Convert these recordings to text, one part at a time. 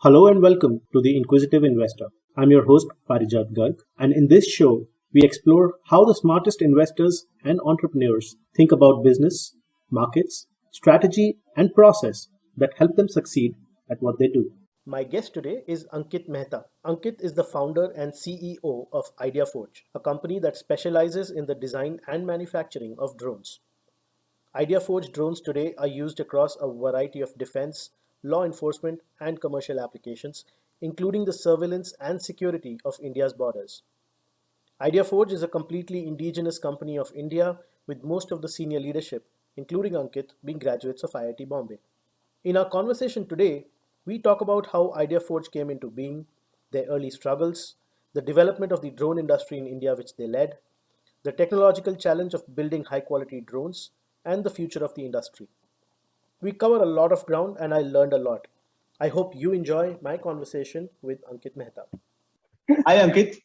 Hello and welcome to The Inquisitive Investor. I'm your host, Parijat Garg, and in this show, we explore how the smartest investors and entrepreneurs think about business, markets, strategy, and process that help them succeed at what they do. My guest today is Ankit Mehta. Ankit is the founder and CEO of IdeaForge, a company that specializes in the design and manufacturing of drones. IdeaForge drones today are used across a variety of defense, law enforcement, and commercial applications, including the surveillance and security of India's borders. IdeaForge is a completely indigenous company of India, with most of the senior leadership, including Ankit, being graduates of IIT Bombay. In our conversation today, we talk about how IdeaForge came into being, their early struggles, the development of the drone industry in India, which they led, the technological challenge of building high quality drones, and the future of the industry. We cover a lot of ground and I learned a lot. I hope you enjoy my conversation with Ankit Mehta. Hi, Ankit.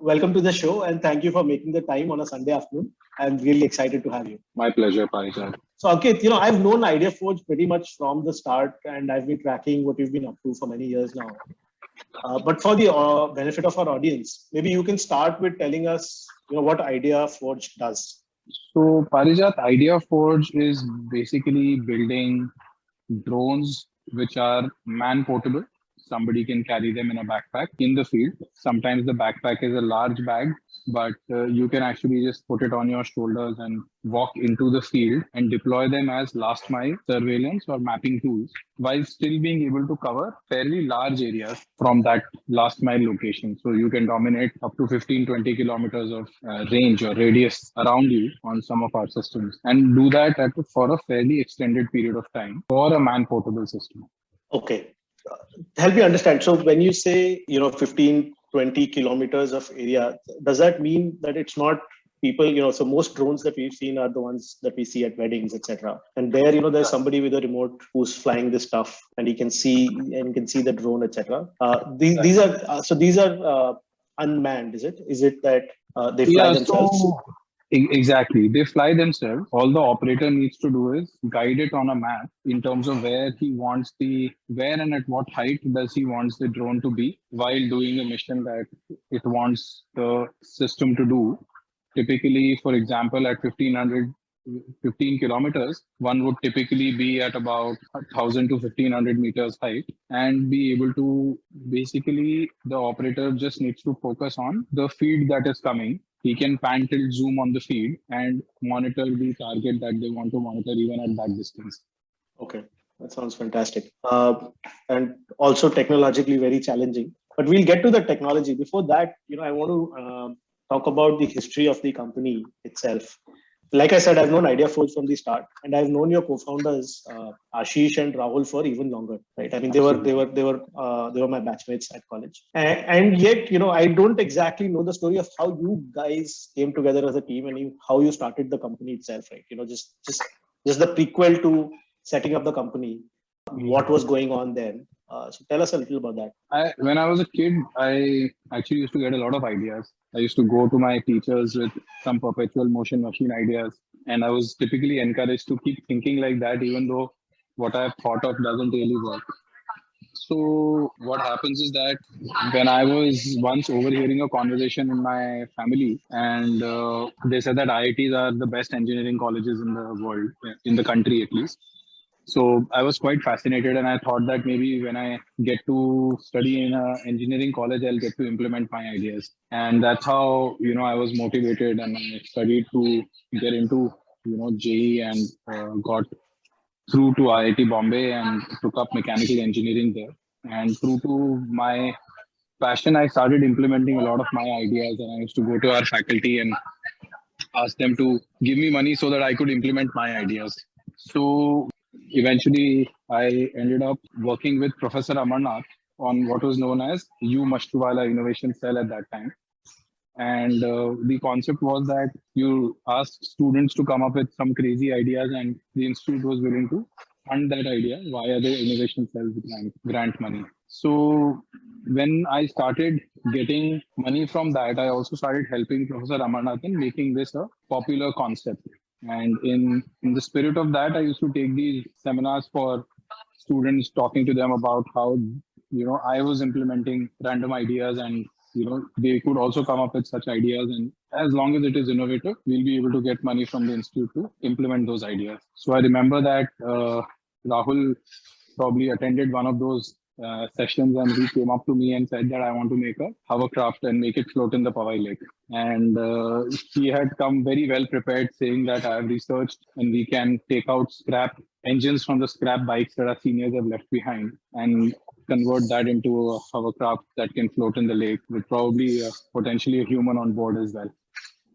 Welcome to the show and thank you for making the time on a Sunday afternoon. I'm really excited to have you. My pleasure, Parijat. So, Ankit, I've known IdeaForge pretty much from the start and I've been tracking what you've been up to for many years now. But for the benefit of our audience, maybe you can start with telling us, what IdeaForge does. So, Parijat, IdeaForge is basically building drones which are man portable. Somebody can carry them in a backpack in the field. Sometimes the backpack is a large bag, but you can actually just put it on your shoulders and walk into the field and deploy them as last mile surveillance or mapping tools while still being able to cover fairly large areas from that last mile location. So you can dominate up to 15-20 kilometers of range or radius around you on some of our systems and do that for a fairly extended period of time for a man portable system. Okay. Help me understand. So when you say, 15, 20 kilometers of area, does that mean that it's not people, so most drones that we've seen are the ones that we see at weddings, etc. And there, there's somebody with a remote who's flying this stuff and he can see the drone, etc. These are unmanned, is it? Is it that they fly themselves? Exactly. They fly themselves. All the operator needs to do is guide it on a map in terms of where and at what height does he wants the drone to be while doing the mission that it wants the system to do. Typically, for example, at 15 kilometers, one would typically be at about 1,000 to 1,500 meters height and be able to basically the operator just needs to focus on the feed that is coming. He can pan tilt zoom on the feed and monitor the target that they want to monitor even at that distance. Okay, that sounds fantastic. And also technologically very challenging. But we'll get to the technology. Before that, I want to talk about the history of the company itself. Like I said, I've known IdeaForge from the start, and I've known your co-founders Ashish and Rahul for even longer, right? I mean, they were my batchmates at college, and yet, I don't exactly know the story of how you guys came together as a team and how you started the company itself, right? Just the prequel to setting up the company. What was going on then? So tell us a little about that. When I was a kid, I actually used to get a lot of ideas. I used to go to my teachers with some perpetual motion machine ideas. And I was typically encouraged to keep thinking like that, even though what I've thought of doesn't really work. So what happens is that when I was once overhearing a conversation in my family, and they said that IITs are the best engineering colleges in the world, in the country at least. So I was quite fascinated and I thought that maybe when I get to study in an engineering college, I'll get to implement my ideas. And that's how, I was motivated and I studied to get into, JEE and got through to IIT Bombay and took up mechanical engineering there. And through to my passion, I started implementing a lot of my ideas and I used to go to our faculty and ask them to give me money so that I could implement my ideas. So eventually, I ended up working with Professor Amarnath on what was known as U Mashruwala Innovation Cell at that time. And the concept was that you asked students to come up with some crazy ideas and the institute was willing to fund that idea via the innovation cell grant money. So when I started getting money from that, I also started helping Professor Amarnath in making this a popular concept. And in the spirit of that, I used to take these seminars for students, talking to them about how I was implementing random ideas, and they could also come up with such ideas, and as long as it is innovative, we'll be able to get money from the institute to implement those ideas. So I remember that Rahul probably attended one of those sessions, and he came up to me and said that I want to make a hovercraft and make it float in the Powai Lake. And he had come very well prepared, saying that I have researched and we can take out scrap engines from the scrap bikes that our seniors have left behind and convert that into a hovercraft that can float in the lake with probably potentially a human on board as well.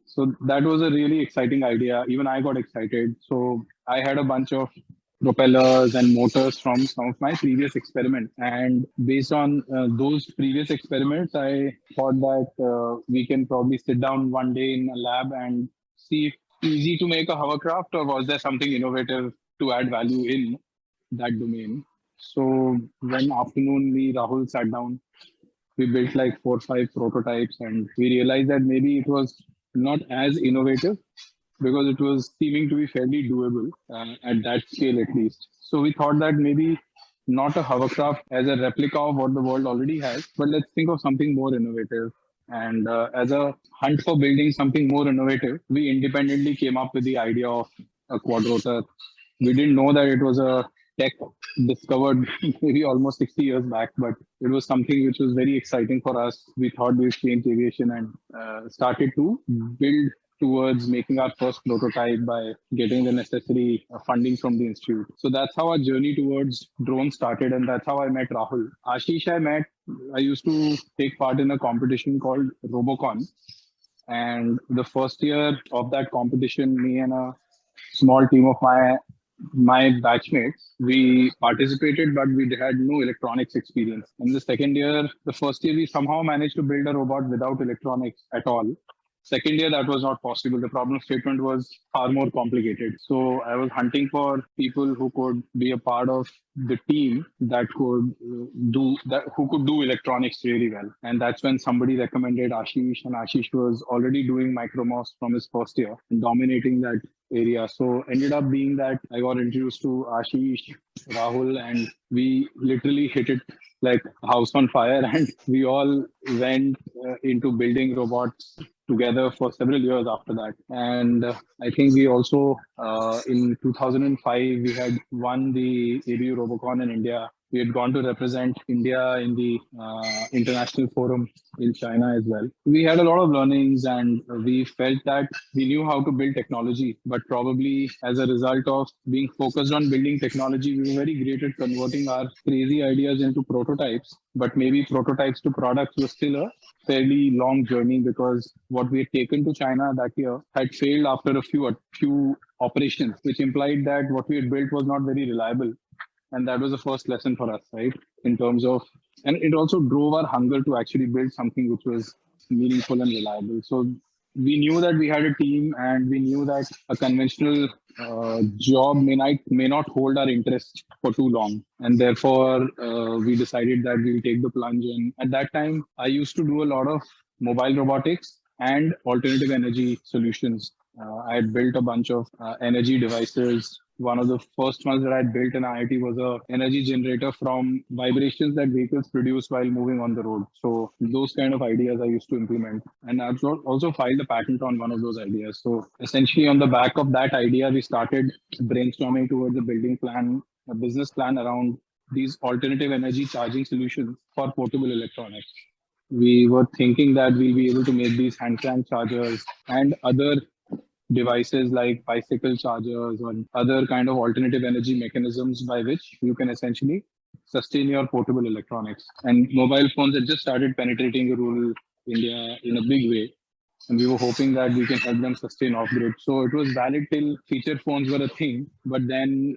So that was a really exciting idea. Even I got excited. So I had a bunch of propellers and motors from some of my previous experiments. And based on those previous experiments, I thought that we can probably sit down one day in a lab and see if it's easy to make a hovercraft, or was there something innovative to add value in that domain. So one afternoon, Rahul sat down. We built like 4 or 5 prototypes, and we realized that maybe it was not as innovative because it was seeming to be fairly doable at that scale at least. So we thought that maybe not a hovercraft as a replica of what the world already has, but let's think of something more innovative. And as a hunt for building something more innovative, we independently came up with the idea of a quadrotor. We didn't know that it was a tech discovered maybe almost 60 years back, but it was something which was very exciting for us. We thought we'd change aviation and started to build towards making our first prototype by getting the necessary funding from the institute. So that's how our journey towards drones started, and that's how I met Rahul. Ashish, I used to take part in a competition called Robocon. And the first year of that competition, me and a small team of my batchmates, we participated, but we had no electronics experience. In the first year, we somehow managed to build a robot without electronics at all. Second year, that was not possible. The problem statement was far more complicated. So I was hunting for people who could be a part of the team that could who could do electronics really well. And that's when somebody recommended Ashish, and Ashish was already doing Micromos from his first year and dominating that area. So ended up being that I got introduced to Ashish, Rahul, and we literally hit it like house on fire, and we all went into building robots together for several years after that. And I think we also, in 2005, we had won the ABU Robocon in India. We had gone to represent India in the international forum in China as well. We had a lot of learnings, and we felt that we knew how to build technology, but probably as a result of being focused on building technology, we were very great at converting our crazy ideas into prototypes. But maybe prototypes to products was still a fairly long journey, because what we had taken to China that year had failed after a few operations, which implied that what we had built was not very reliable. And that was the first lesson for us, right? In terms of, and it also drove our hunger to actually build something which was meaningful and reliable. So we knew that we had a team, and we knew that a conventional job may not hold our interest for too long. And therefore, we decided that we'll take the plunge. And at that time, I used to do a lot of mobile robotics and alternative energy solutions. I had built a bunch of energy devices. One of the first ones that I built in IIT was a energy generator from vibrations that vehicles produce while moving on the road. So those kind of ideas I used to implement. And I've also filed a patent on one of those ideas. So essentially on the back of that idea, we started brainstorming towards a business plan around these alternative energy charging solutions for portable electronics. We were thinking that we'll be able to make these hand crank chargers and other devices like bicycle chargers or other kind of alternative energy mechanisms by which you can essentially sustain your portable electronics. And mobile phones had just started penetrating rural India in a big way. And we were hoping that we can help them sustain off-grid. So it was valid till feature phones were a thing. But then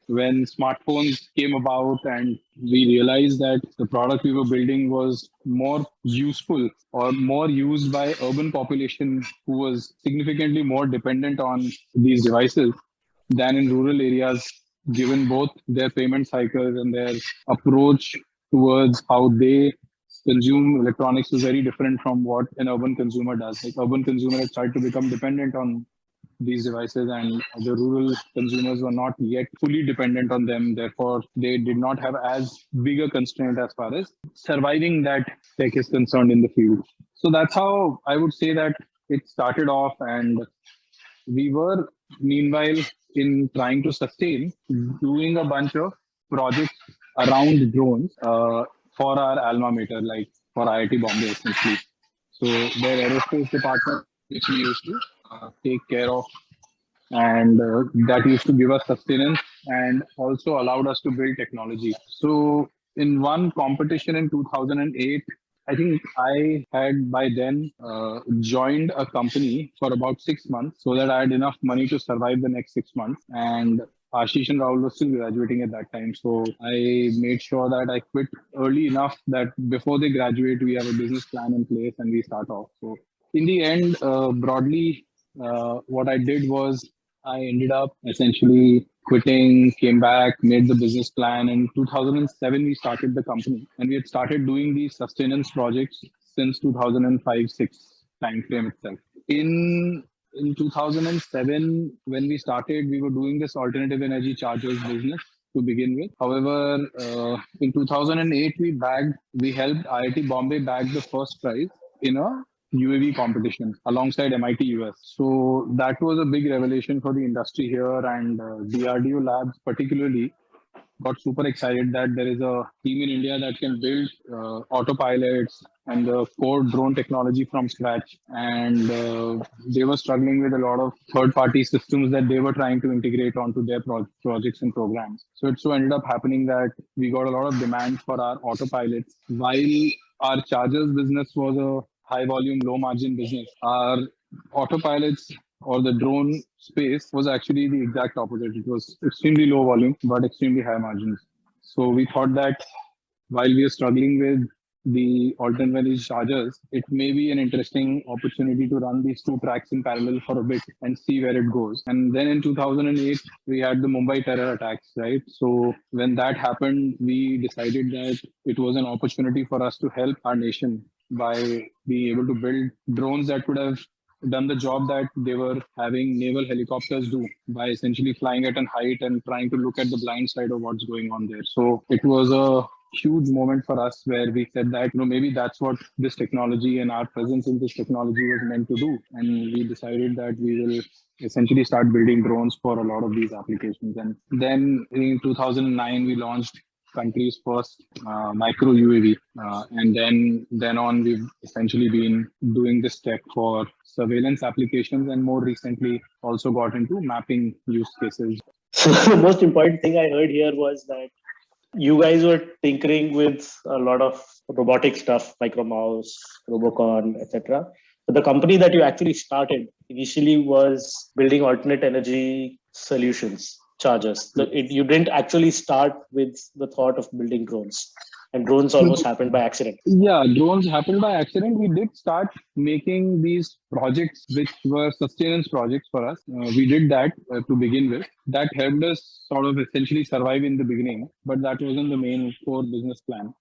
when smartphones came about and we realized that the product we were building was more useful or more used by urban population who was significantly more dependent on these devices than in rural areas, given both their payment cycles and their approach towards how they consume electronics is very different from what an urban consumer does. Like urban consumer has tried to become dependent on these devices, and the rural consumers were not yet fully dependent on them. Therefore, they did not have as big a constraint as far as surviving that tech is concerned in the field. So that's how I would say that it started off, and we were meanwhile in trying to sustain doing a bunch of projects around drones for our alma mater, like for IIT Bombay essentially. So their aerospace department, which we used to take care of, and that used to give us sustenance and also allowed us to build technology. So in one competition in 2008, I think I had by then joined a company for about 6 months so that I had enough money to survive the next 6 months. And Ashish and Rahul was still graduating at that time. So I made sure that I quit early enough that before they graduate, we have a business plan in place and we start off. So in the end, broadly, what I did was I ended up essentially quitting, came back, made the business plan. In 2007, we started the company, and we had started doing these sustenance projects since 2005-6 timeframe itself. In 2007, when we started, we were doing this alternative energy chargers business to begin with. However, in 2008, we helped IIT Bombay bag the first prize in a UAV competition alongside MIT US. So that was a big revelation for the industry here, and DRDO Labs particularly got super excited that there is a team in India that can build autopilots and the core drone technology from scratch. And they were struggling with a lot of third-party systems that they were trying to integrate onto their projects and programs. So it so ended up happening that we got a lot of demand for our autopilots. While our chargers business was a high volume, low margin business, our autopilots or the drone space was actually the exact opposite. It was extremely low volume, but extremely high margins. So we thought that while we are struggling with the alternate energy chargers, it may be an interesting opportunity to run these two tracks in parallel for a bit and see where it goes. And then in 2008, we had the Mumbai terror attacks, right? So when that happened, we decided that it was an opportunity for us to help our nation by being able to build drones that could have done the job that they were having naval helicopters do by essentially flying at a height and trying to look at the blind side of what's going on there. So it was a huge moment for us where we said that, maybe that's what this technology and our presence in this technology was meant to do. And we decided that we will essentially start building drones for a lot of these applications. And then in 2009, we launched country's first micro UAV. And then on, we've essentially been doing this tech for surveillance applications, and more recently also got into mapping use cases. So the most important thing I heard here was that you guys were tinkering with a lot of robotic stuff, Micro Mouse, Robocon, etc. But the company that you actually started initially was building alternate energy solutions, chargers. You didn't actually start with the thought of building drones. And drones almost happened by accident. Yeah, drones happened by accident. We did start making these projects, which were sustenance projects for us. We did that to begin with. That helped us sort of essentially survive in the beginning, but that wasn't the main core business plan.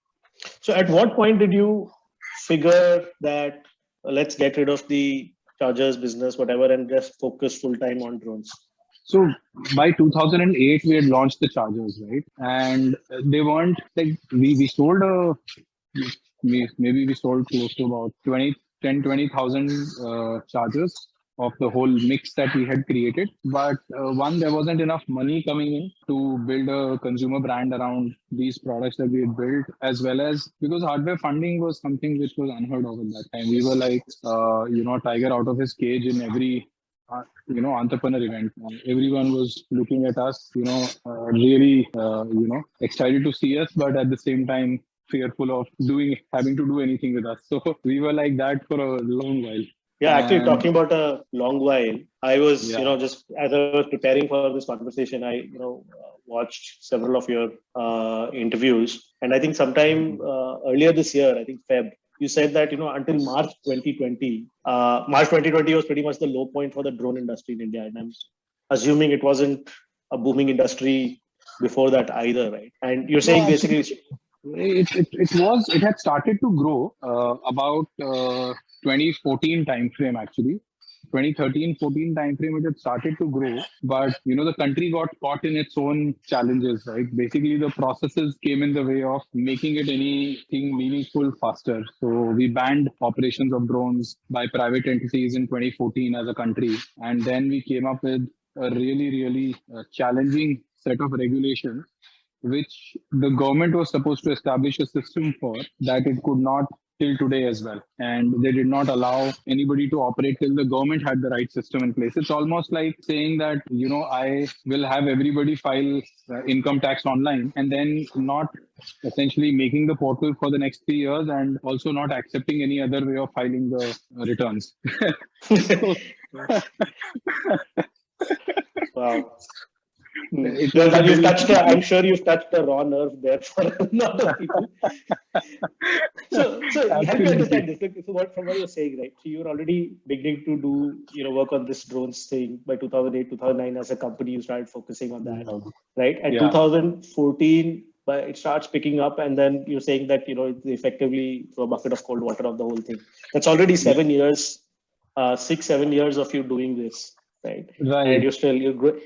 So at what point did you figure that let's get rid of the chargers business, whatever, and just focus full time on drones? So by 2008, we had launched the chargers, right? And they weren't like, we sold maybe we sold close to about 20,000 chargers of the whole mix that we had created. But one, there wasn't enough money coming in to build a consumer brand around these products that we had built, as well as because hardware funding was something which was unheard of at that time. We were like, tiger out of his cage in every entrepreneur event. Everyone was looking at us, really, excited to see us, but at the same time, fearful of having to do anything with us. So we were like that for a long while. Yeah, actually, talking about a long while, I was, just as I was preparing for this conversation, I, watched several of your interviews. And I think sometime earlier this year, I think Feb, you said that, until March 2020 was pretty much the low point for the drone industry in India. And I'm assuming it wasn't a booming industry before that either, right? And you're saying basically... It had started to grow about 2014 timeframe actually. 2013-14 timeframe, it had started to grow, but the country got caught in its own challenges, right? Basically, the processes came in the way of making it anything meaningful faster. So we banned operations of drones by private entities in 2014 as a country, and then we came up with a really challenging set of regulations which the government was supposed to establish a system for, that it could not till today as well. And they did not allow anybody to operate till the government had the right system in place. It's almost like saying that, I will have everybody file income tax online and then not essentially making the portal for the next 3 years and also not accepting any other way of filing the returns. Wow. It Well, was you've touched. I'm sure you've touched a raw nerve there for a lot of people. So help me understand this. So from what you're saying, right? So you're already beginning to do, work on this drones thing by 2008, 2009 as a company. You started focusing on that, right? At 2014, but it starts picking up, and then you're saying that it's effectively a bucket of cold water of the whole thing. That's already 7 years, 6-7 years of you doing this, right? And you're growing.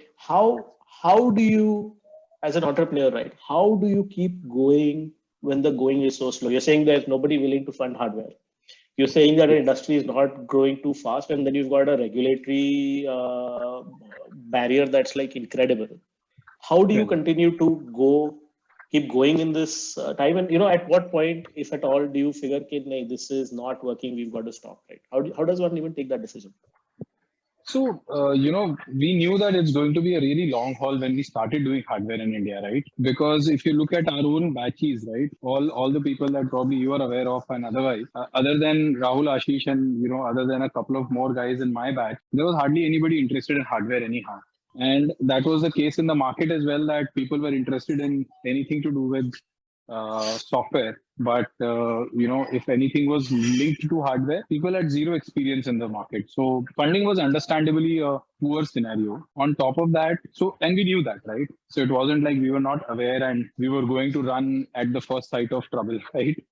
How do you, as an entrepreneur, right? How do you keep going when the going is so slow? You're saying there's nobody willing to fund hardware. You're saying that an industry is not growing too fast, and then you've got a regulatory barrier that's like incredible. How do you continue to keep going in this time? And at what point, if at all, do you figure, okay, this is not working, we've got to stop, right? How does one even take that decision? So, we knew that it's going to be a really long haul when we started doing hardware in India, right? Because if you look at our own batches, right, all the people that probably you are aware of and otherwise, other than Rahul, Ashish, and, other than a couple of more guys in my batch, there was hardly anybody interested in hardware anyhow. And that was the case in the market as well, that people were interested in anything to do with software, but if anything was linked to hardware, people had zero experience in the market. So funding was understandably a poor scenario. On top of that, and we knew that, right? So it wasn't like we were not aware and we were going to run at the first sight of trouble, right?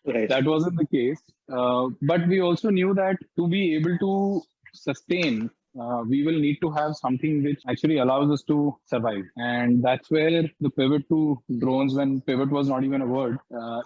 Right. That wasn't the case. But we also knew that to be able to sustain, we will need to have something which actually allows us to survive. And that's where the pivot to drones, when pivot was not even a word,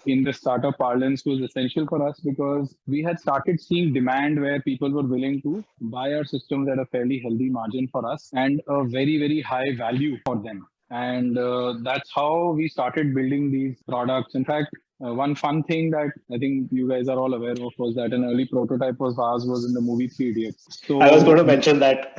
in the startup parlance, was essential for us, because we had started seeing demand where people were willing to buy our systems at a fairly healthy margin for us and a very high value for them. And that's how we started building these products. In fact, one fun thing that I think you guys are all aware of was that an early prototype of ours was in the movie 3 Idiots. So I was going to mention that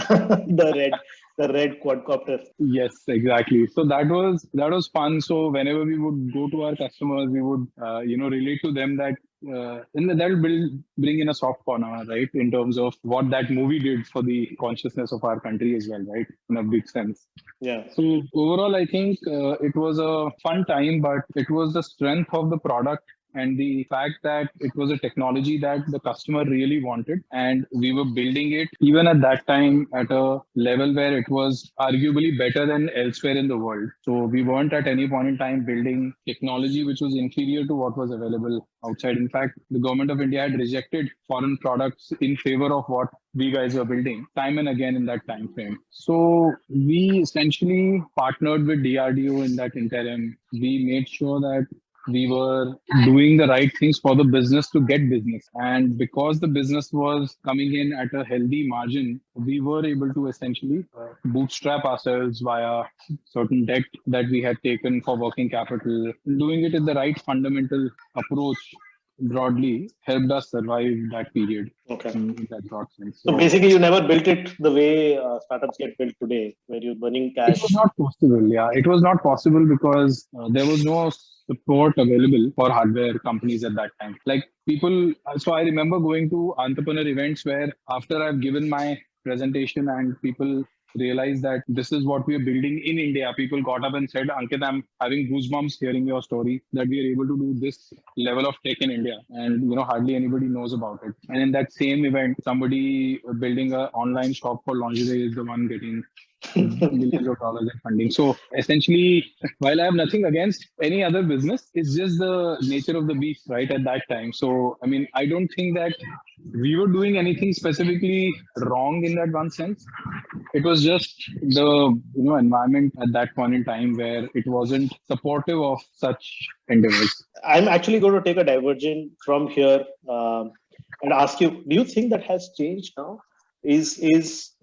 the red quadcopter. Yes, exactly. So that was fun. So whenever we would go to our customers, we would relate to them that that'll bring in a soft corner, right? In terms of what that movie did for the consciousness of our country as well, right? In a big sense. Yeah. So overall, I think it was a fun time, but it was the strength of the product and the fact that it was a technology that the customer really wanted, and we were building it even at that time at a level where it was arguably better than elsewhere in the world. So we weren't at any point in time building technology which was inferior to what was available outside. In fact, the government of India had rejected foreign products in favor of what we guys were building time and again in that time frame. So we essentially partnered with DRDO in that interim. We made sure that we were doing the right things for the business to get business. And because the business was coming in at a healthy margin, we were able to essentially bootstrap ourselves via certain debt that we had taken for working capital. Doing it in the right fundamental approach broadly helped us survive that period. Okay. In that broad sense. So basically, you never built it the way startups get built today, where you're burning cash. It was not possible. Yeah, it was not possible because there was no support available for hardware companies at that time. Like people, so I remember going to entrepreneur events where after I've given my presentation and people realized that this is what we are building in India, people got up and said, Ankit, I'm having goosebumps hearing your story that we are able to do this level of tech in India. And, hardly anybody knows about it. And in that same event, somebody building an online shop for lingerie is the one getting millions of dollars in funding. So essentially, while I have nothing against any other business, it's just the nature of the beast, right? At that time. So, I mean, I don't think that we were doing anything specifically wrong in that one sense. It was just the environment at that point in time where it wasn't supportive of such endeavors. I'm actually going to take a divergent from here and ask you: do you think that has changed now? Is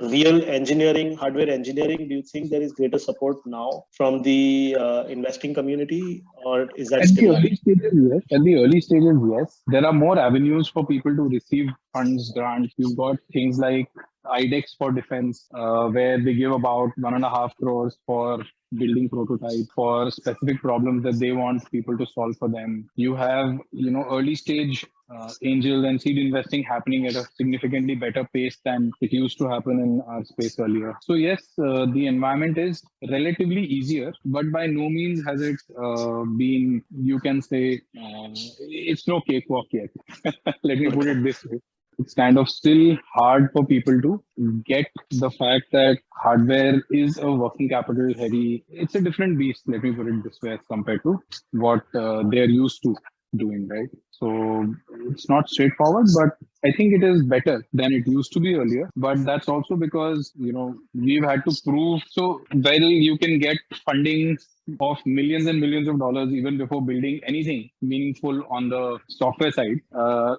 real engineering, hardware engineering? Do you think there is greater support now from the investing community, or is that At the still? early stages, yes. At the early stages, yes. There are more avenues for people to receive funds, grants. You've got things like IDEX for defense, where they give about 1.5 crores for building prototype for specific problems that they want people to solve for them. You have, early stage angel and seed investing happening at a significantly better pace than it used to happen in our space earlier. So yes, the environment is relatively easier, but by no means has it been, you can say, it's no cakewalk yet. Let me put it this way. It's kind of still hard for people to get the fact that hardware is a working capital heavy. It's a different beast, let me put it this way, as compared to what they're used to doing, right? So it's not straightforward, but I think it is better than it used to be earlier. But that's also because, we've had to prove. So while you can get funding of millions and millions of dollars even before building anything meaningful on the software side,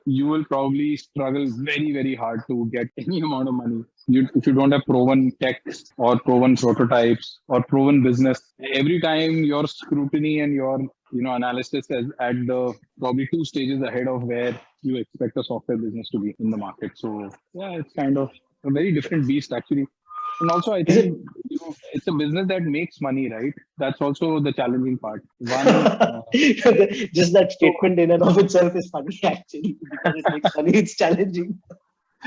you will probably struggle very, very hard to get any amount of money. If you don't have proven tech or proven prototypes or proven business, every time your scrutiny and your analysis is at the probably 2 stages ahead of where you expect a software business to be in the market. So yeah, it's kind of a very different beast actually. And also, I Is it? think it's a business that makes money, right? That's also the challenging part. One, Just that statement in and of itself is funny, actually, because it makes money. It's challenging.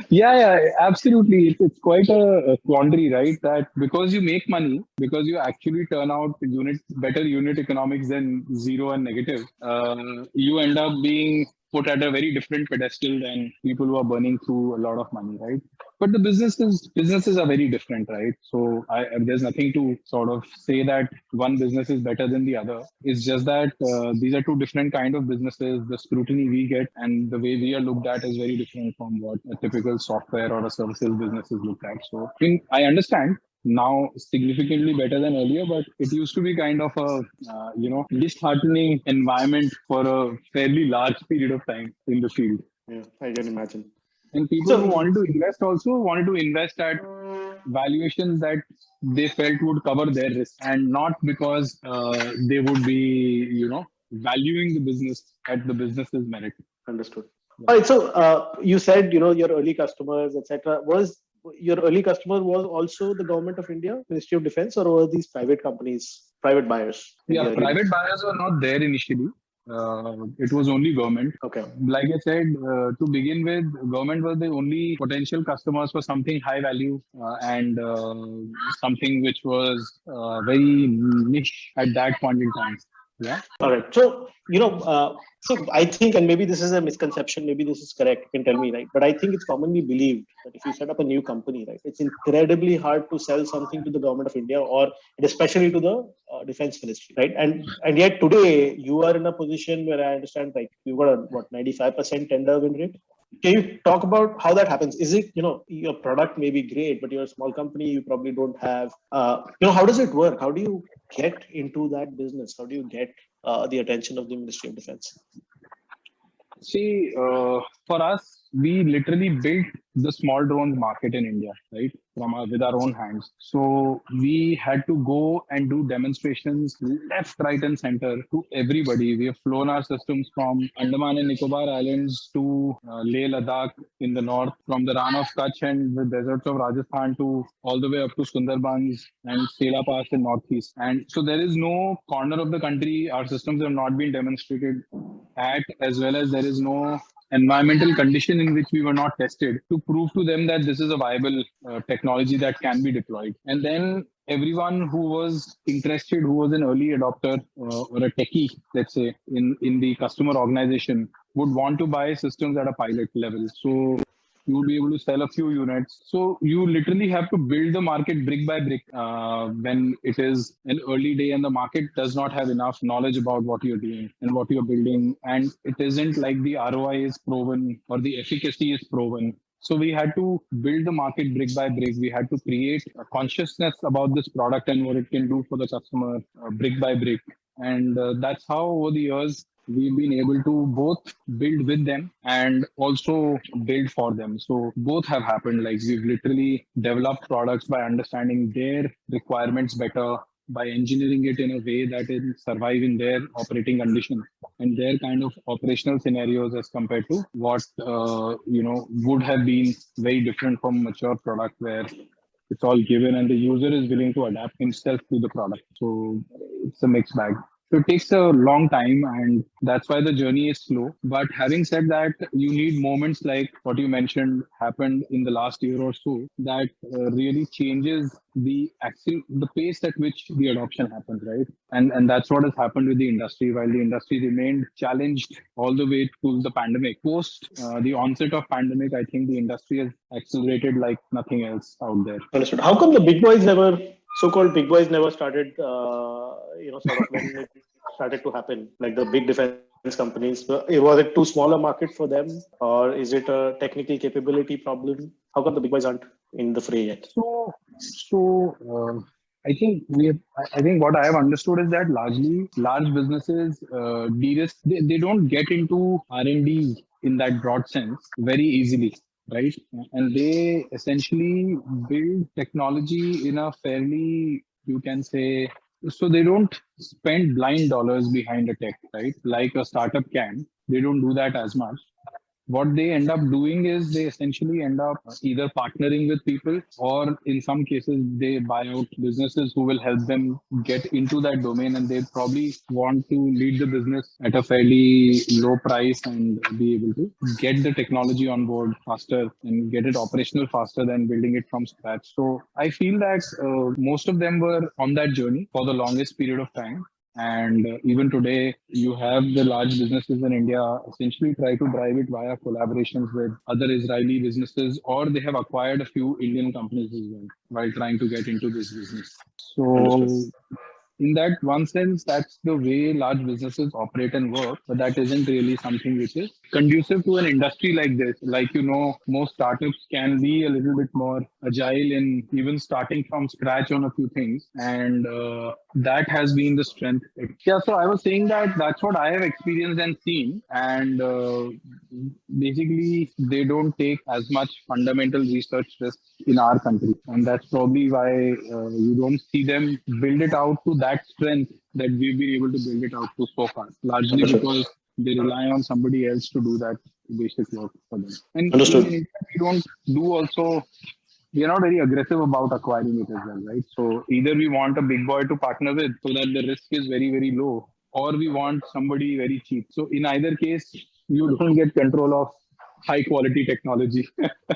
yeah, absolutely. It's quite a quandary, right? That because you make money, because you actually turn out better unit economics than zero and negative, you end up being put at a very different pedestal than people who are burning through a lot of money, right? But the businesses are very different, right? So there's nothing to sort of say that one business is better than the other. It's just that these are two different kind of businesses. The scrutiny we get and the way we are looked at is very different from what a typical software or a services business is looked at. So I understand now significantly better than earlier, but it used to be kind of a disheartening environment for a fairly large period of time in the field. Yeah, I can imagine. And people who So, wanted to invest also wanted to invest at valuations that they felt would cover their risk, and not because they would be, valuing the business at the business's merit. understood. Yeah. All right. So, you said your early customers, etc. Was your early customer was also the government of India, Ministry of Defense, or were these private companies, private buyers? Yeah, private buyers were not there initially. It was only government. Okay. Like I said, to begin with, government was the only potential customers for something high value and something which was very niche at that point in time. Yeah. All right. So, so I think, and maybe this is a misconception, maybe this is correct, you can tell me, right? But I think it's commonly believed that if you set up a new company, right, it's incredibly hard to sell something to the government of India or especially to the defense ministry, right? And yet today you are in a position where I understand, like, you've got a 95% tender win rate. Can you talk about how that happens? Is it, your product may be great, but you're a small company, you probably don't have, how does it work? How do you get into that business? How do you get the attention of the Ministry of Defense? See, for us, we literally built the small drones market in India, right? With our own hands. So we had to go and do demonstrations left, right, and center to everybody. We have flown our systems from Andaman and Nicobar Islands to Leh Ladakh in the north, from the Rann of Kutch and the deserts of Rajasthan to all the way up to Sundarbans and Sela Pass in northeast. And so there is no corner of the country our systems have not been demonstrated at, as well as there is no environmental condition in which we were not tested to prove to them that this is a viable technology that can be deployed. And then everyone who was interested, who was an early adopter or a techie, let's say, in the customer organization would want to buy systems at a pilot level. So you would be able to sell a few units. So you literally have to build the market brick by brick when it is an early day and the market does not have enough knowledge about what you're doing and what you're building. And it isn't like the ROI is proven or the efficacy is proven. So we had to build the market brick by brick. We had to create a consciousness about this product and what it can do for the customer brick by brick. And that's how over the years we've been able to both build with them and also build for them. So both have happened. Like we've literally developed products by understanding their requirements better, by engineering it in a way that it survive in their operating conditions and their kind of operational scenarios as compared to what would have been very different from mature product where it's all given and the user is willing to adapt himself to the product. So it's a mixed bag. So it takes a long time and that's why the journey is slow. But having said that, you need moments like what you mentioned happened in the last year or so that really changes the pace at which the adoption happens, right? And that's what has happened with the industry. While the industry remained challenged all the way to the pandemic, post the onset of pandemic, I think the industry has accelerated like nothing else out there. Understood. How come the big boys never, so-called big boys never started, sort of when it started to happen, like the big defense companies? Was it too small a market for them, or is it a technical capability problem? How come the big boys aren't in the fray yet? I think what I have understood is that largely large businesses de-risk. They don't get into R&D in that broad sense very easily, right? And they essentially build technology in a fairly, you can say, so they don't spend blind dollars behind a tech, right? Like a startup can. They don't do that as much. What they end up doing is they essentially end up either partnering with people, or in some cases they buy out businesses who will help them get into that domain, and they probably want to lead the business at a fairly low price and be able to get the technology on board faster and get it operational faster than building it from scratch. So I feel that most of them were on that journey for the longest period of time. And even today, you have the large businesses in India essentially try to drive it via collaborations with other Israeli businesses, or they have acquired a few Indian companies as well while trying to get into this business. So Understood. in that one sense, that's the way large businesses operate and work, but that isn't really something which is conducive to an industry like this. Like, most startups can be a little bit more agile in even starting from scratch on a few things. And that has been the strength. Yeah, so I was saying that that's what I have experienced and seen. And basically, they don't take as much fundamental research risk in our country. And that's probably why you don't see them build it out to that strength that we've been able to build it out to so far, largely Understood. because they rely on somebody else to do that basic work for them. And Understood. even in India, we don't do also, we are not very aggressive about acquiring it as well, right? So either we want a big boy to partner with so that the risk is very, very low, or we want somebody very cheap. So in either case, you don't get control of high quality technology.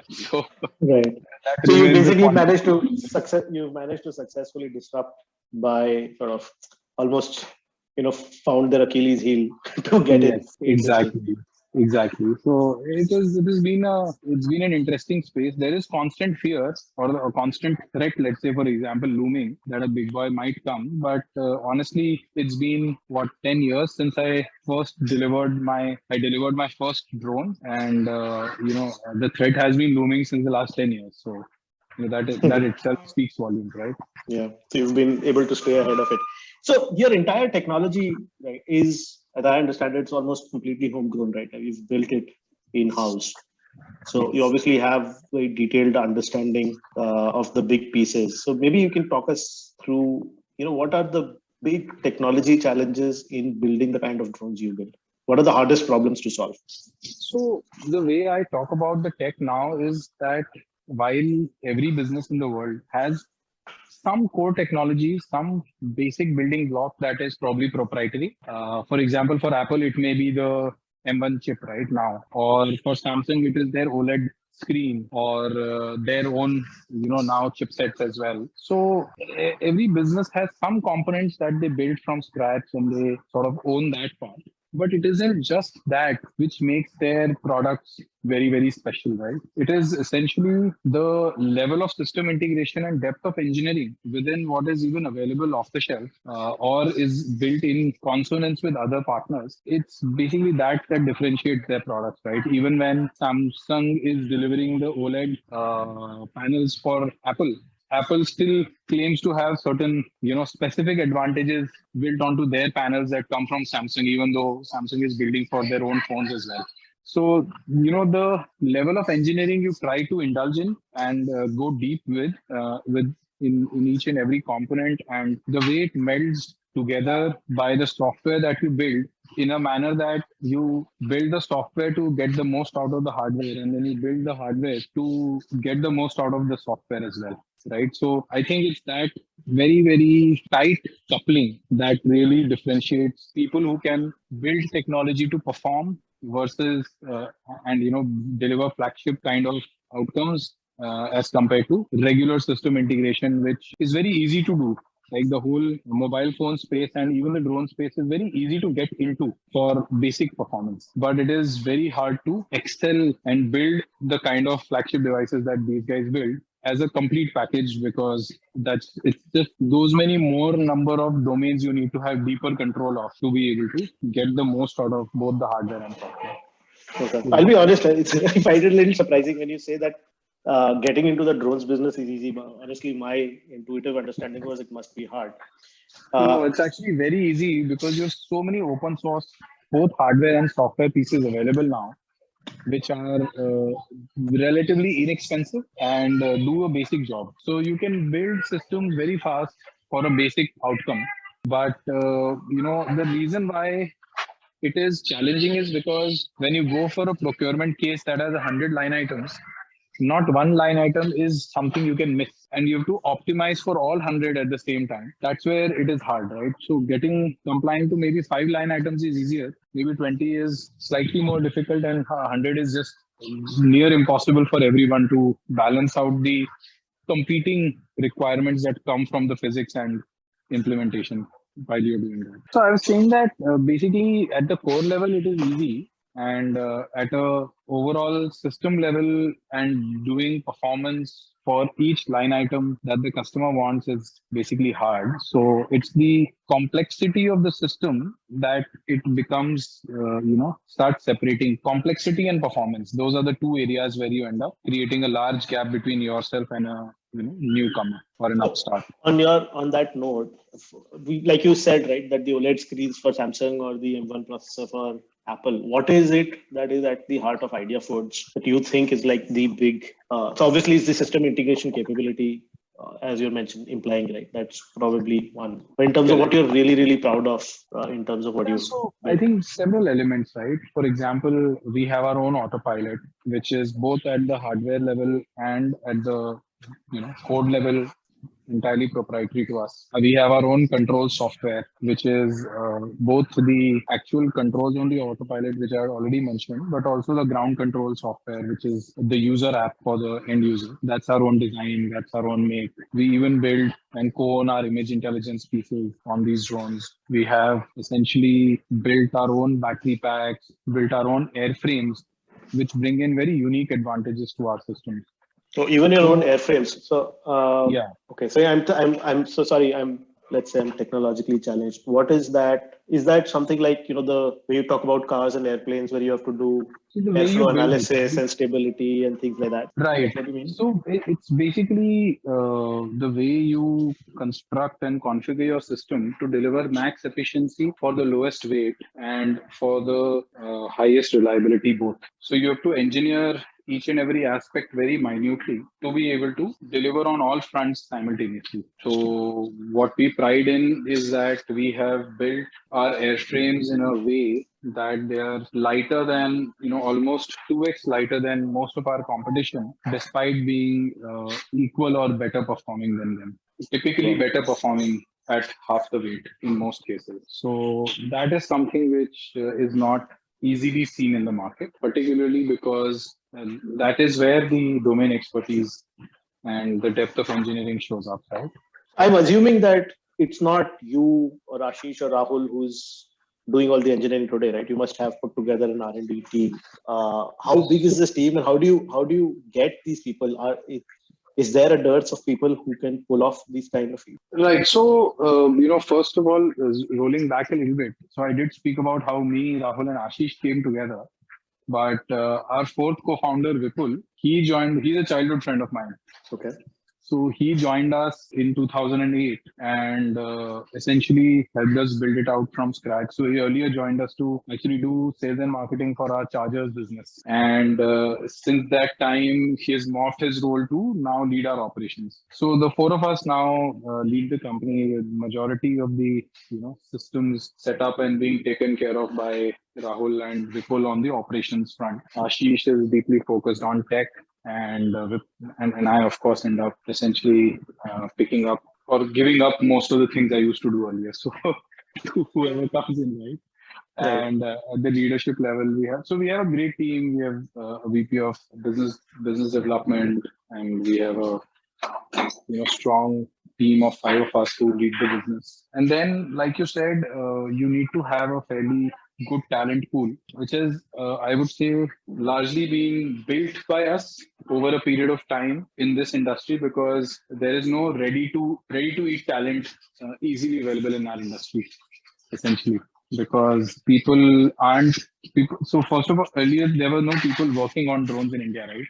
So Right. that So you remains the basically point. managed to successfully disrupt by sort of almost, found their Achilles heel to get in. Yes, exactly. So it's been an interesting space. There is constant fear or a constant threat, let's say, for example, looming that a big boy might come. But honestly, it's been 10 years since I delivered my first drone, and the threat has been looming since the last 10 years. So that itself speaks volumes, right? Yeah. So you've been able to stay ahead of it. So your entire technology, right, is, as I understand it, it's almost completely homegrown, right? You've built it in-house. So you obviously have very detailed understanding of the big pieces. So maybe you can talk us through, what are the big technology challenges in building the kind of drones you build? What are the hardest problems to solve? So the way I talk about the tech now is that while every business in the world has some core technology, some basic building block that is probably proprietary. For example, for Apple, it may be the M1 chip right now, or for Samsung, it is their OLED screen, or their own, now chipsets as well. So every business has some components that they build from scratch and they sort of own that part. But it isn't just that which makes their products very, very special, right? It is essentially the level of system integration and depth of engineering within what is even available off the shelf, or is built in consonance with other partners. It's basically that differentiates their products, right? Even when Samsung is delivering the OLED panels for Apple still claims to have certain, specific advantages built onto their panels that come from Samsung, even though Samsung is building for their own phones as well. So, the level of engineering you try to indulge in and go deep with in each and every component, and the way it melds together by the software that you build in a manner that you build the software to get the most out of the hardware, and then you build the hardware to get the most out of the software as well. Right. So I think it's that very, very tight coupling that really differentiates people who can build technology to perform versus and deliver flagship kind of outcomes as compared to regular system integration, which is very easy to do. Like the whole mobile phone space and even the drone space is very easy to get into for basic performance, but it is very hard to excel and build the kind of flagship devices that these guys build as a complete package, because it's just those many more number of domains you need to have deeper control of to be able to get the most out of both the hardware and software. Okay. I'll be honest, I find it a little surprising when you say that getting into the drones business is easy. But honestly, my intuitive understanding was it must be hard. No, it's actually very easy because you have so many open source, both hardware and software pieces available now, which are relatively inexpensive and do a basic job. So you can build systems very fast for a basic outcome. But the reason why it is challenging is because when you go for a procurement case that has 100 line items, not one line item is something you can miss, and you have to optimize for all 100 at the same time. That's where it is hard, right? So getting compliant to maybe 5 line items is easier, maybe 20 is slightly more difficult, and 100 is just near impossible for everyone to balance out the competing requirements that come from the physics and implementation while you're doing that. So I was saying that basically at the core level it is easy, and at a overall system level and doing performance for each line item that the customer wants is basically hard. So it's the complexity of the system that it becomes, start separating complexity and performance. Those are the two areas where you end up creating a large gap between yourself and a newcomer or an upstart. On that note, like you said, right, that the OLED screens for Samsung or the M1 processor for Apple, what is it that is at the heart of Idea Foods that you think is like the big? So obviously, it's the system integration capability, as you mentioned, implying, right? That's probably one. But in terms of what you're really, really proud of, in terms of what you. So I think several elements, right? For example, we have our own autopilot, which is both at the hardware level and at the code level, entirely proprietary to us. We have our own control software, which is both the actual controls on the autopilot, which I already mentioned, but also the ground control software, which is the user app for the end user. That's our own design, that's our own make. We even build and co-own our image intelligence pieces on these drones. We have essentially built our own battery packs, built our own airframes, which bring in very unique advantages to our systems. So even your own airframes. So yeah. Okay. So I'm so sorry. Let's say I'm technologically challenged. What is that? Is that something like the way you talk about cars and airplanes, where you have to do airflow analysis and stability and things like that? Right. What do you mean? So it's basically the way you construct and configure your system to deliver max efficiency for the lowest weight and for the highest reliability both. So you have to engineer each and every aspect very minutely to be able to deliver on all fronts simultaneously. So what we pride in is that we have built our airframes in a way that they are lighter than, almost 2x lighter than most of our competition, despite being equal or better performing than them. Typically better performing at half the weight in most cases. So that is something which is not easily seen in the market, particularly because that is where the domain expertise and the depth of engineering shows up, right? I'm assuming that it's not you or Ashish or Rahul who's doing all the engineering today, right? You must have put together an R&D team. How big is this team, and how do you get these people? Is there a dearth of people who can pull off these kind of feats? Right. So, first of all, rolling back a little bit. So I did speak about how me, Rahul, and Ashish came together. But our fourth co-founder, Vipul, he joined. He's a childhood friend of mine. Okay. So he joined us in 2008 and essentially helped us build it out from scratch. So he earlier joined us to actually do sales and marketing for our chargers business. And since that time, he has morphed his role to now lead our operations. So the four of us now lead the company with majority of the systems set up and being taken care of by Rahul and Vipul on the operations front. Ashish is deeply focused on tech, and I of course end up essentially picking up or giving up most of the things I used to do earlier. So to whoever comes in, right? And at the leadership level, we have a great team. We have a VP of business development, and we have a strong team of 5 of us who lead the business. And then, like you said, you need to have a fairly good talent pool, which is, I would say, largely being built by us over a period of time in this industry, because there is no ready to eat talent easily available in our industry, essentially. Because people aren't people. So first of all, earlier there were no people working on drones in India, right?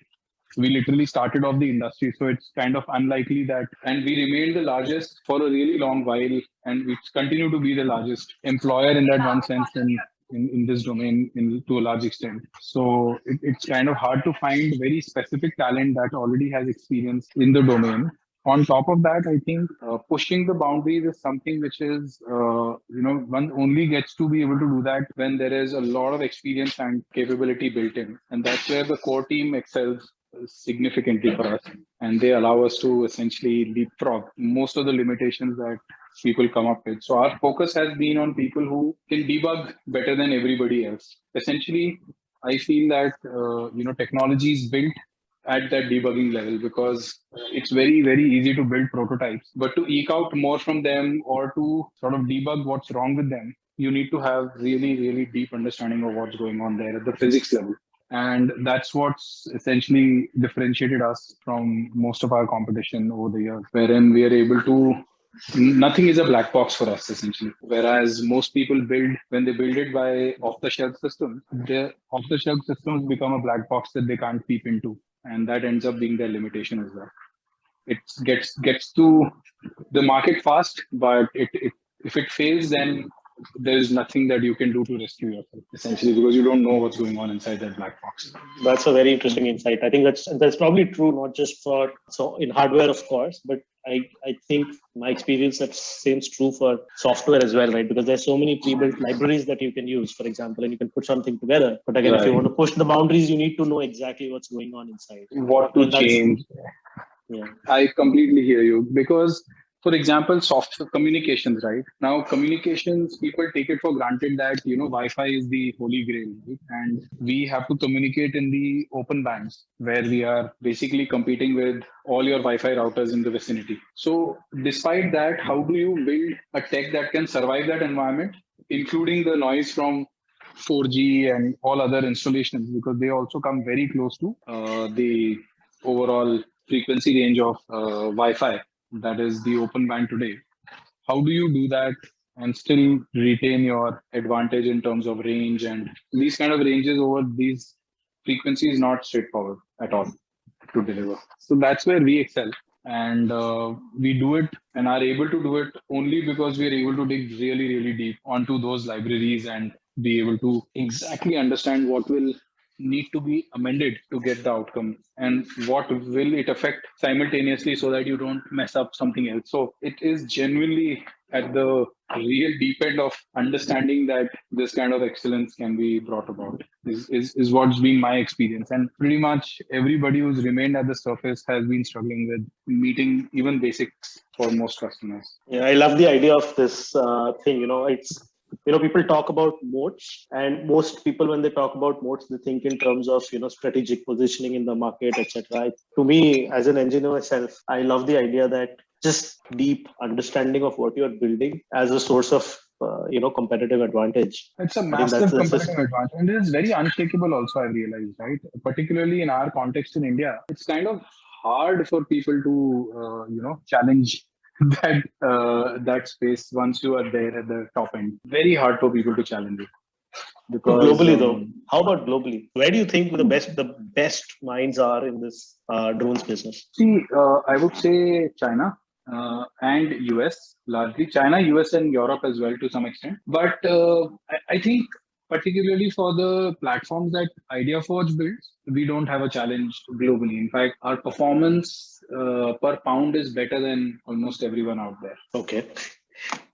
We literally started off the industry, so it's kind of unlikely that, and we remained the largest for a really long while, and we continue to be the largest employer in that one sense in this domain to a large extent. So it's kind of hard to find very specific talent that already has experience in the domain. On top of that, I think pushing the boundaries is something which is, one only gets to be able to do that when there is a lot of experience and capability built in. And that's where the core team excels significantly for us. And they allow us to essentially leapfrog most of the limitations that people come up with. So our focus has been on people who can debug better than everybody else. Essentially, I feel that, technology is built at that debugging level, because it's very, very easy to build prototypes, but to eke out more from them or to sort of debug what's wrong with them, you need to have really, really deep understanding of what's going on there at the physics level. And that's what's essentially differentiated us from most of our competition over the years, wherein we are able to, nothing is a black box for us, essentially. Whereas most people when they build it by off-the-shelf systems, their off-the-shelf systems become a black box that they can't peep into. And that ends up being their limitation as well. It gets to the market fast, but if it fails, then there's nothing that you can do to rescue yourself, essentially, because you don't know what's going on inside that black box. That's a very interesting insight. I think that's probably true, not just in hardware, of course, but I think my experience that seems true for software as well, right? Because there's so many pre-built libraries that you can use, for example, and you can put something together. But again, If you want to push the boundaries, you need to know exactly what's going on inside. What to change. Yeah. I completely hear you, because, for example, software communications, right? Now, communications, people take it for granted that, Wi-Fi is the holy grail, right? And we have to communicate in the open bands, where we are basically competing with all your Wi-Fi routers in the vicinity. So despite that, how do you build a tech that can survive that environment, including the noise from 4G and all other installations, because they also come very close to the overall frequency range of Wi-Fi, that is the open band today. How do you do that and still retain your advantage in terms of range? And these kind of ranges over these frequencies not straightforward at all to deliver. So that's where we excel. And we do it and are able to do it only because we are able to dig really, really deep onto those libraries and be able to exactly understand what will need to be amended to get the outcome and what will it affect simultaneously, so that you don't mess up something else. So it is genuinely at the real deep end of understanding that this kind of excellence can be brought about is what's been my experience. And pretty much everybody who's remained at the surface has been struggling with meeting even basics for most customers. Yeah, I love the idea of this thing. People talk about moats, and most people, when they talk about moats, they think in terms of, strategic positioning in the market, etc. To me, as an engineer myself, I love the idea that just deep understanding of what you're building as a source of competitive advantage. It's a I think massive that's competitive advantage, and it is very unshakable also, I realized, right? Particularly in our context in India, it's kind of hard for people to, challenge that space once you are there at the top end. Very hard for people to challenge it So because globally, though, how about globally? Where do you think the best minds are in this drones business? see, I would say China and US largely. China, US, and Europe as well to some extent. But I think particularly for the platforms that IdeaForge builds, we don't have a challenge globally. In fact, our performance per pound is better than almost everyone out there. Okay,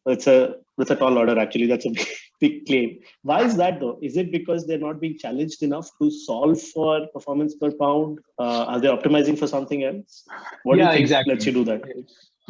that's a tall order. Actually, that's a big claim. Why is that though? Is it because they're not being challenged enough to solve for performance per pound? Are they optimizing for something else? What do you Yeah, think exactly. lets you do that?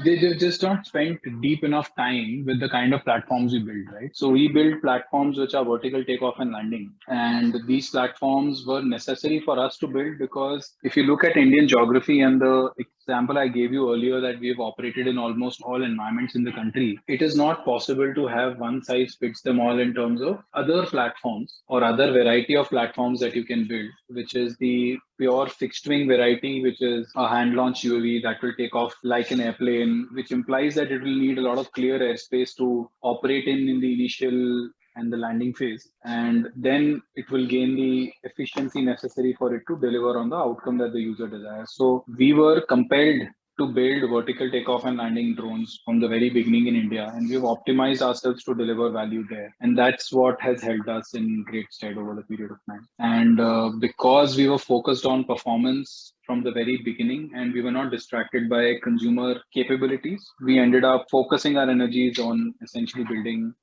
They just not spent deep enough time with the kind of platforms we build, right? So we build platforms which are vertical takeoff and landing. And these platforms were necessary for us to build because if you look at Indian geography and the example I gave you earlier that we have operated in almost all environments in the country, it is not possible to have one size fits them all in terms of other platforms or other variety of platforms that you can build, which is the pure fixed wing variety, which is a hand launched UAV that will take off like an airplane, which implies that it will need a lot of clear airspace to operate in the initial and the landing phase. And then it will gain the efficiency necessary for it to deliver on the outcome that the user desires. So we were compelled to build vertical takeoff and landing drones from the very beginning in India, and we've optimized ourselves to deliver value there. And that's what has held us in great stead over the period of time. And because we were focused on performance from the very beginning and we were not distracted by consumer capabilities, we ended up focusing our energies on essentially building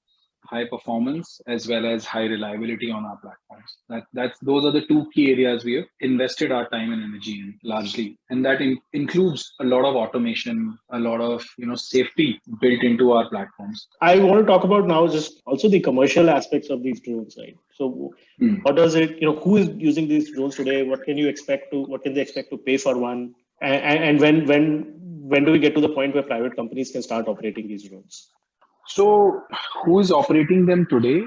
high performance as well as high reliability on our platforms. Those are the two key areas we have invested our time and energy in largely, and that includes a lot of automation, a lot of safety built into our platforms. I want to talk about now just also the commercial aspects of these drones, right? So what does it, who is using these drones today? What can they expect to pay for one? And when do we get to the point where private companies can start operating these drones? So, who is operating them today?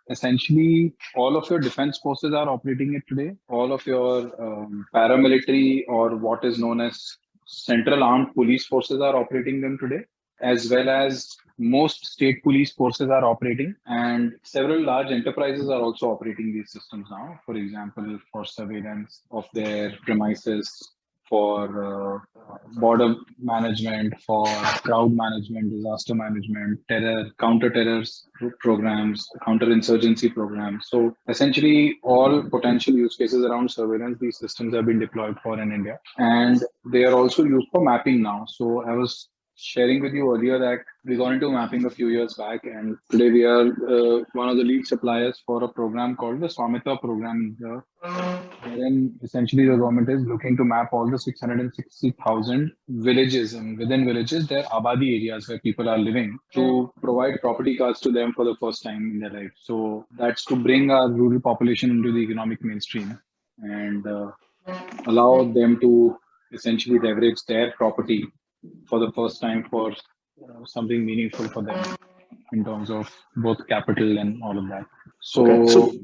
Essentially, all of your defense forces are operating it today. All of your paramilitary or what is known as central armed police forces are operating them today, as well as most state police forces are operating, and several large enterprises are also operating these systems now. For example, for surveillance of their premises, for border management, for crowd management, disaster management, counter-terror programs, counter-insurgency programs. So essentially all potential use cases around surveillance, these systems have been deployed for in India. And they are also used for mapping now. So I was sharing with you earlier that we got into mapping a few years back, and today we are one of the lead suppliers for a program called the Swamitra program, wherein essentially the government is looking to map all the 660,000 villages, and within villages there are Abadi areas where people are living, to provide property cards to them for the first time in their life. So that's to bring our rural population into the economic mainstream and allow them to essentially leverage their property for the first time for something meaningful for them in terms of both capital and all of that. So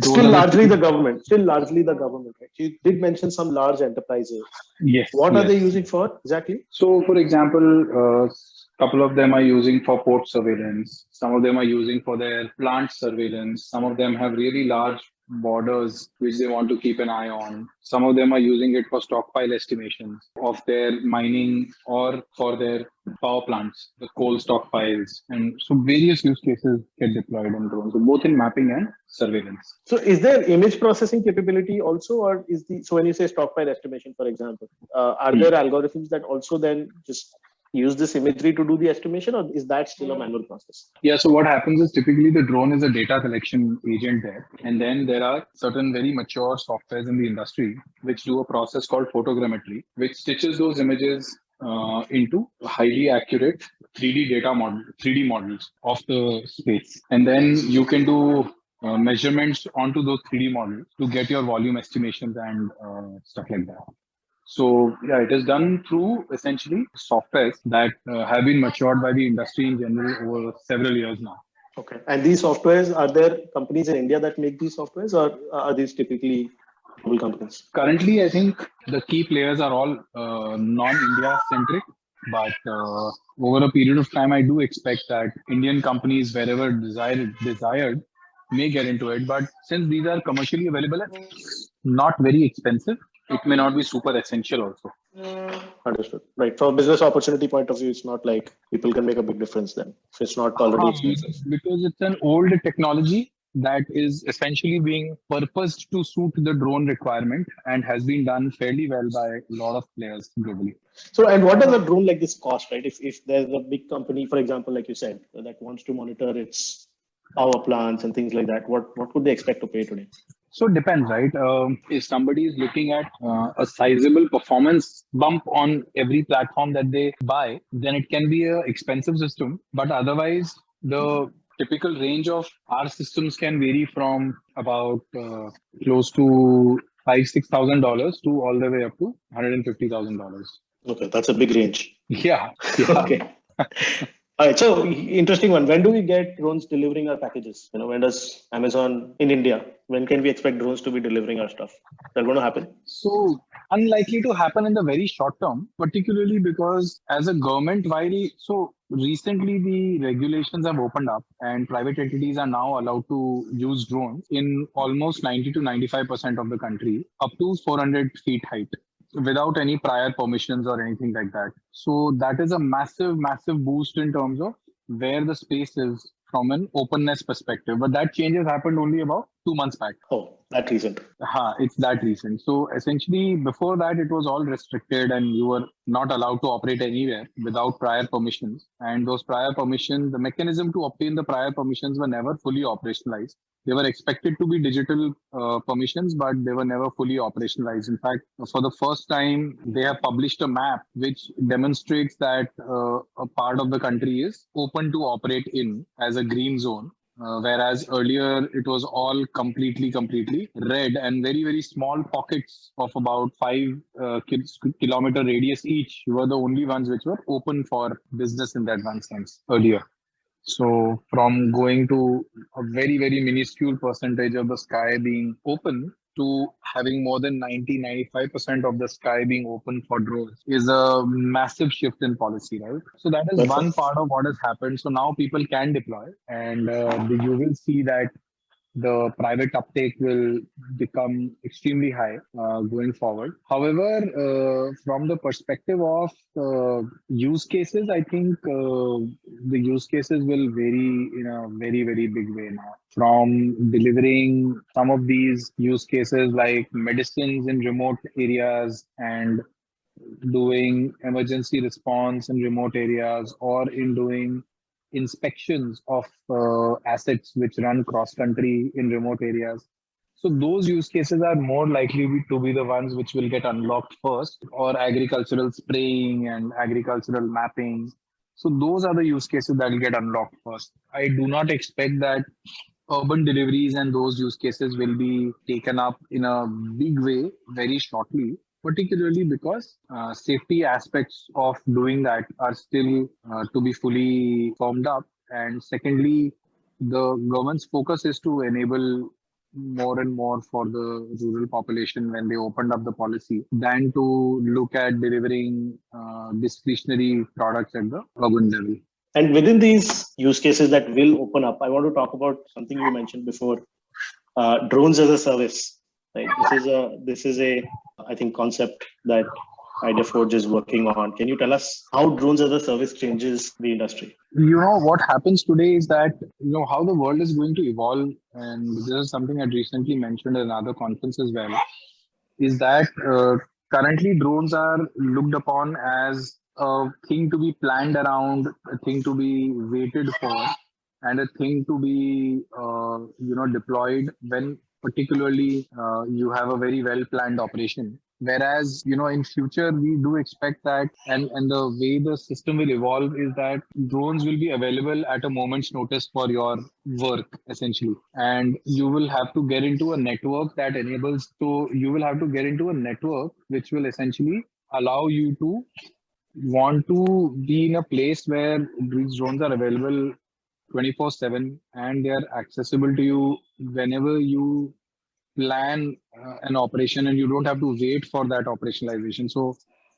still largely the government, right? You did mention some large enterprises. Yes. What are they using for exactly? So, for example, couple of them are using for port surveillance. Some of them are using for their plant surveillance. Some of them have really large borders which they want to keep an eye on. Some of them are using it for stockpile estimations of their mining or for their power plants, the coal stockpiles. And so various use cases get deployed on drones, so both in mapping and surveillance. So is there image processing capability also, or so when you say stockpile estimation, for example, are there algorithms that also then just use this imagery to do the estimation, or is that still a manual process? Yeah, so what happens is typically the drone is a data collection agent there. And then there are certain very mature softwares in the industry which do a process called photogrammetry, which stitches those images into highly accurate 3D models of the space. And then you can do measurements onto those 3D models to get your volume estimations and stuff like that. So yeah, it is done through essentially softwares that have been matured by the industry in general over several years now. Okay. And these softwares, are there companies in India that make these softwares, or are these typically global companies? Currently, I think the key players are all non-India centric, but over a period of time, I do expect that Indian companies, wherever desired, may get into it. But since these are commercially available and not very expensive, it may not be super essential also. Understood. Right. From a business opportunity point of view, it's not like people can make a big difference then if it's not already expensive. Because it's an old technology that is essentially being purposed to suit the drone requirement and has been done fairly well by a lot of players globally. So, and what does a drone like this cost, right? If there's a big company, for example, like you said, that wants to monitor its power plants and things like that, what could they expect to pay today? So it depends, right? If somebody is looking at a sizable performance bump on every platform that they buy, then it can be an expensive system. But otherwise, the typical range of our systems can vary from about close to $5,000-$6,000 to all the way up to $150,000. Okay, that's a big range. Yeah. Okay. All right. So interesting one. When do we get drones delivering our packages? When does Amazon in India? When can we expect drones to be delivering our stuff? Is that going to happen? So unlikely to happen in the very short term, particularly because as a government, so recently the regulations have opened up and private entities are now allowed to use drones in almost 90 to 95% of the country up to 400 feet height without any prior permissions or anything like that. So that is a massive, massive boost in terms of where the space is from an openness perspective. But that change has happened only about 2 months back. Oh, that recent. It's that recent. So essentially, before that, it was all restricted and you were not allowed to operate anywhere without prior permissions. And those prior permissions, the mechanism to obtain the prior permissions were never fully operationalized. They were expected to be digital permissions, but they were never fully operationalized. In fact, for the first time, they have published a map which demonstrates that a part of the country is open to operate in as a green zone. Whereas earlier it was all completely red and very, very small pockets of about 5 kilometer radius each were the only ones which were open for business in that one sense earlier. So from going to a very, very minuscule percentage of the sky being open to having more than 90-95% of the sky being open for drones is a massive shift in policy, right? So that is one part of what has happened. So now people can deploy and you will see that the private uptake will become extremely high going forward. However, from the perspective of use cases, I think the use cases will vary in a very, very big way now. From delivering some of these use cases like medicines in remote areas and doing emergency response in remote areas or in doing inspections of assets which run cross country in remote areas. So those use cases are more likely to be the ones which will get unlocked first, or agricultural spraying and agricultural mapping. So those are the use cases that will get unlocked first. I do not expect that urban deliveries and those use cases will be taken up in a big way very shortly, particularly because safety aspects of doing that are still to be fully formed up. And secondly, the government's focus is to enable more and more for the rural population when they opened up the policy than to look at delivering discretionary products at the urban level. And within these use cases that will open up, I want to talk about something you mentioned before, drones as a service. Right? This is a I think concept that IdeaForge is working on. Can you tell us how drones as a service changes the industry? What happens today is that how the world is going to evolve, and this is something I recently mentioned at another conference as well, is that currently drones are looked upon as a thing to be planned around, a thing to be waited for, and a thing to be deployed when particularly you have a very well planned operation. Whereas, in future, we do expect that, and the way the system will evolve is that drones will be available at a moment's notice for your work, essentially. And you will have to get into a network that enables you will have to get into a network which will essentially allow you to want to be in a place where these drones are available 24/7 and they are accessible to you whenever you plan an operation, and you don't have to wait for that operationalization. So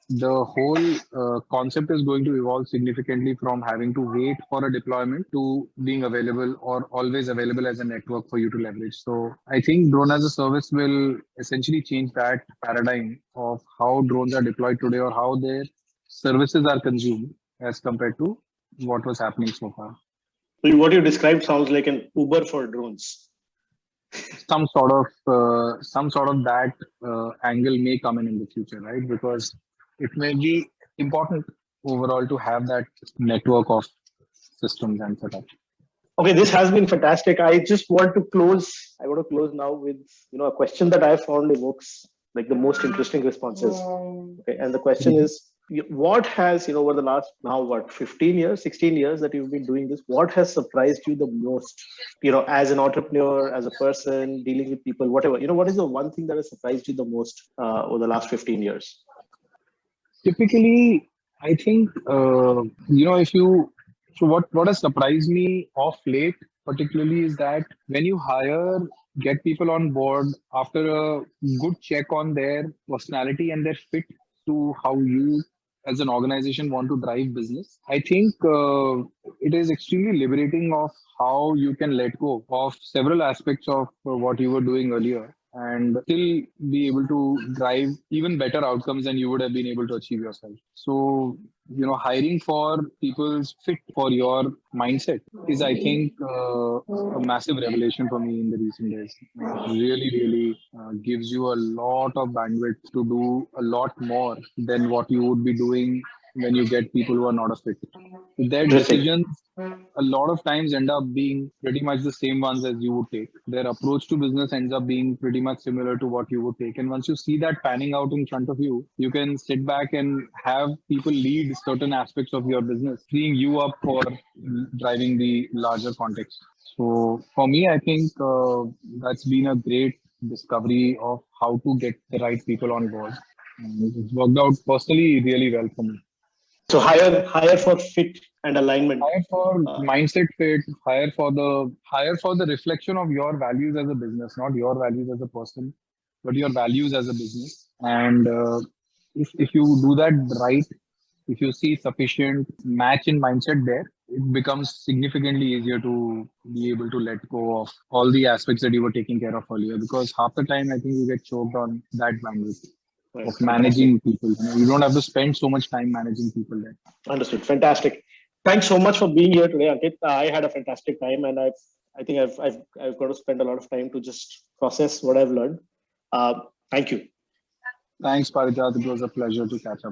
the whole concept is going to evolve significantly from having to wait for a deployment to being available or always available as a network for you to leverage. So I think drone as a service will essentially change that paradigm of how drones are deployed today or how their services are consumed as compared to what was happening so far. So what you described sounds like an Uber for drones. Some sort of that angle may come in the future, right? Because it may be important overall to have that network of systems and setup. Okay, this has been fantastic. I want to close now with a question that I found evokes like the most interesting responses. Okay, and the question is, what has over the last 15 years, 16 years that you've been doing this, what has surprised you the most, as an entrepreneur, as a person dealing with people, whatever, what is the one thing that has surprised you the most over the last 15 years? Typically, I think what has surprised me of late particularly is that when you get people on board after a good check on their personality and their fit to how you as an organization want to drive business, I think it is extremely liberating of how you can let go of several aspects of what you were doing earlier and still be able to drive even better outcomes than you would have been able to achieve yourself. So, hiring for people's fit for your mindset is, I think, a massive revelation for me in the recent days. It really, really gives you a lot of bandwidth to do a lot more than what you would be doing when you get people who are not a fit. Their decisions a lot of times end up being pretty much the same ones as you would take. Their approach to business ends up being pretty much similar to what you would take. And once you see that panning out in front of you, you can sit back and have people lead certain aspects of your business, freeing you up for driving the larger context. So for me, I think that's been a great discovery of how to get the right people on board. And it's worked out personally really well for me. So hire for fit and alignment. Hire for mindset fit, hire for the reflection of your values as a business, not your values as a person, but your values as a business. And if you do that right, if you see sufficient match in mindset there, it becomes significantly easier to be able to let go of all the aspects that you were taking care of earlier. Because half the time, I think you get choked on that bandwidth of managing people. You don't have to spend so much time managing people there. Understood. Fantastic. Thanks so much for being here today, Ankit. I had a fantastic time, and I think I've got to spend a lot of time to just process what I've learned. Thank you. Thanks, Parijat. It was a pleasure to catch up.